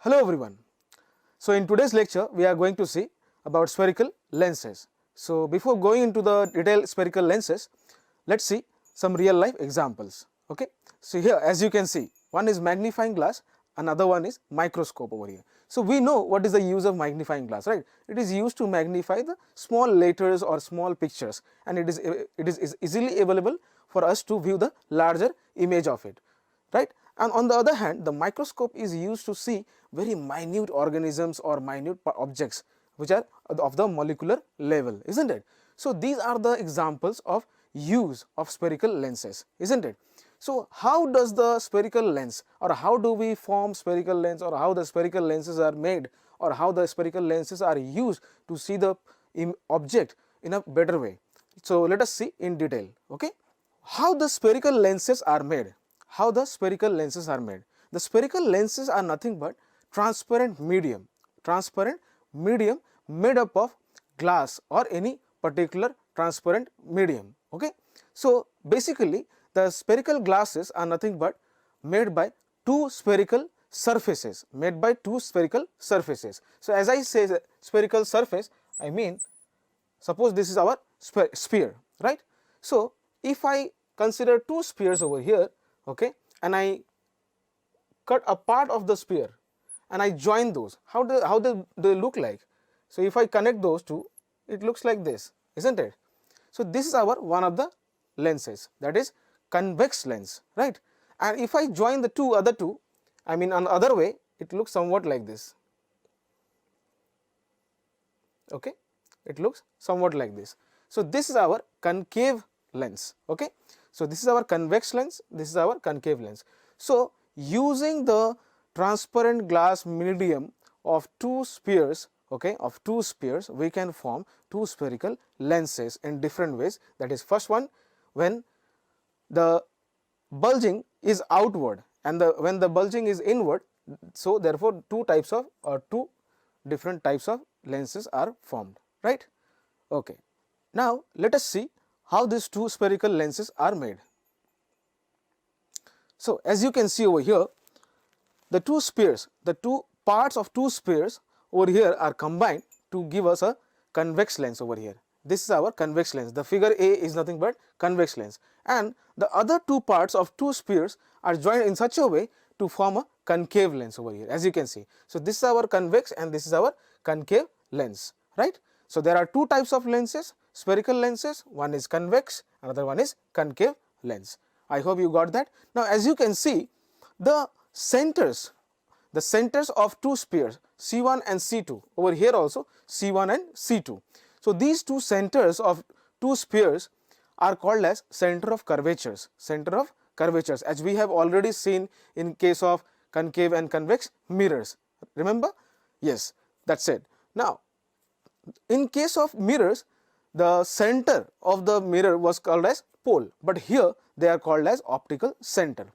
Hello everyone. So in today's lecture we are going to see about spherical lenses. So before going into the detailed spherical lenses, let's see some real life examples. Okay. So here as you can see, one is magnifying glass, another one is microscope over here. So we know what is the use of magnifying glass, right? It is used to magnify the small letters or small pictures, and it is easily available for us to view the larger image of it, right? And on the other hand, the microscope is used to see very minute organisms or minute objects which are of the molecular level, isn't it? So these are the examples of use of spherical lenses, isn't it? So how does the spherical lens, or how do we form spherical lens, or how the spherical lenses are made, or how the spherical lenses are used to see the object in a better way? So let us see in detail. Okay, how the spherical lenses are made. How the spherical lenses are made. The spherical lenses are nothing but transparent medium made up of glass or any particular transparent medium. Okay. So basically the spherical glasses are nothing but made by two spherical surfaces, So as I say spherical surface, I mean, suppose this is our sphere, right? So if I consider two spheres over here, okay, and I cut a part of the sphere and I join those, how do they look like? So if I connect those two, it looks like this, isn't it? So this is our one of the lenses, that is convex lens, right? And if I join the other two, I mean on the other way, it looks somewhat like this. Okay, it looks somewhat like this. So this is our concave lens. Okay, so this is our convex lens, this is our concave lens. So using the transparent glass medium of two spheres, okay, we can form two spherical lenses in different ways. That is, first one, when the bulging is outward and when the bulging is inward, so therefore two different types of lenses are formed, right? Okay. Now let us see how these two spherical lenses are made. So as you can see over here, the two parts of two spheres over here are combined to give us a convex lens over here. This is our convex lens. The figure A is nothing but convex lens, and the other two parts of two spheres are joined in such a way to form a concave lens over here, as you can see. So this is our convex and this is our concave lens, right? So there are two types of lenses, spherical lenses. One is convex, another one is concave lens. I hope you got that. Now as you can see, the centers of two spheres, C1 and C2, over here also C1 and C2. So these two centers of two spheres are called as center of curvatures, as we have already seen in case of concave and convex mirrors. Remember? Yes, that's it. Now in case of mirrors, the center of the mirror was called as pole, but here they are called as optical center.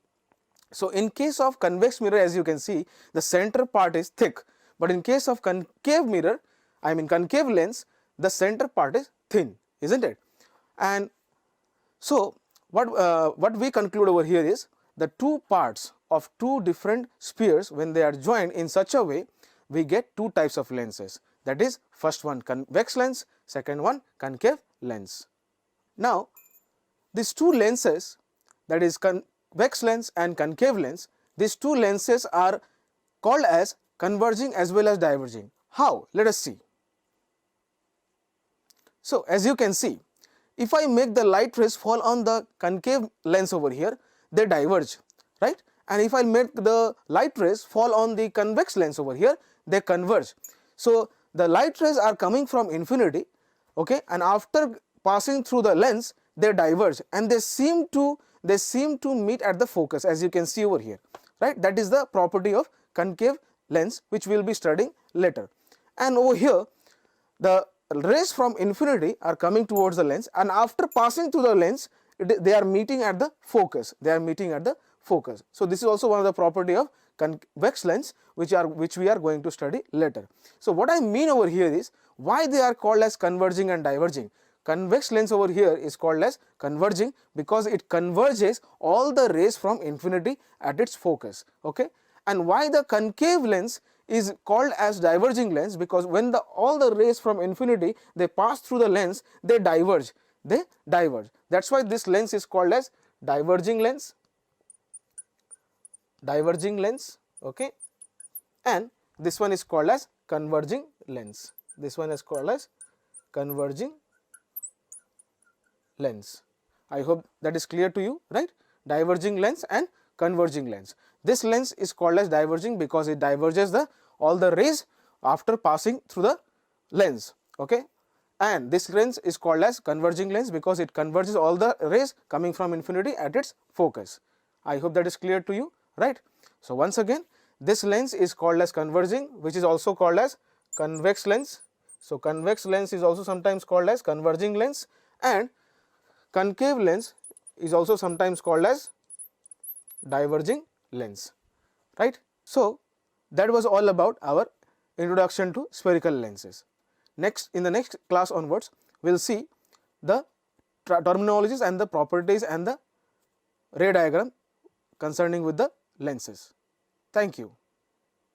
So in case of convex mirror, as you can see, the center part is thick, but in case of concave mirror, I mean concave lens, the center part is thin, isn't it? And so what we conclude over here is the two parts of two different spheres, when they are joined in such a way, we get two types of lenses. That is, first one convex lens, second one concave lens. Now these two lenses, that is convex lens and concave lens, these two lenses are called as converging as well as diverging. How? Let us see. So as you can see, if I make the light rays fall on the concave lens over here, they diverge, right? And if I make the light rays fall on the convex lens over here, they converge. So the light rays are coming from infinity, okay, and after passing through the lens, they diverge and they seem to meet at the focus, as you can see over here, right? That is the property of concave lens, which we will be studying later. And over here, the rays from infinity are coming towards the lens, and after passing through the lens, they are meeting at the focus. So this is also one of the property of convex lens, which we are going to study later. So what I mean over here is why they are called as converging and diverging. Convex lens over here is called as converging because it converges all the rays from infinity at its focus, okay? And why the concave lens is called as diverging lens because when all the rays from infinity they pass through the lens, they diverge. That's why this lens is called as diverging lens. Okay, and this one is called as converging lens. This one is called as converging lens. I hope that is clear to you, right? Diverging lens and converging lens. This lens is called as diverging because it diverges all the rays after passing through the lens. Okay, and this lens is called as converging lens because it converges all the rays coming from infinity at its focus. I hope that is clear to you, right? So once again, this lens is called as converging, which is also called as convex lens. So convex lens is also sometimes called as converging lens, and concave lens is also sometimes called as diverging lens, right? So that was all about our introduction to spherical lenses. Next, in the next class onwards, we will see the terminologies and the properties and the ray diagram concerning with the lenses. Thank you.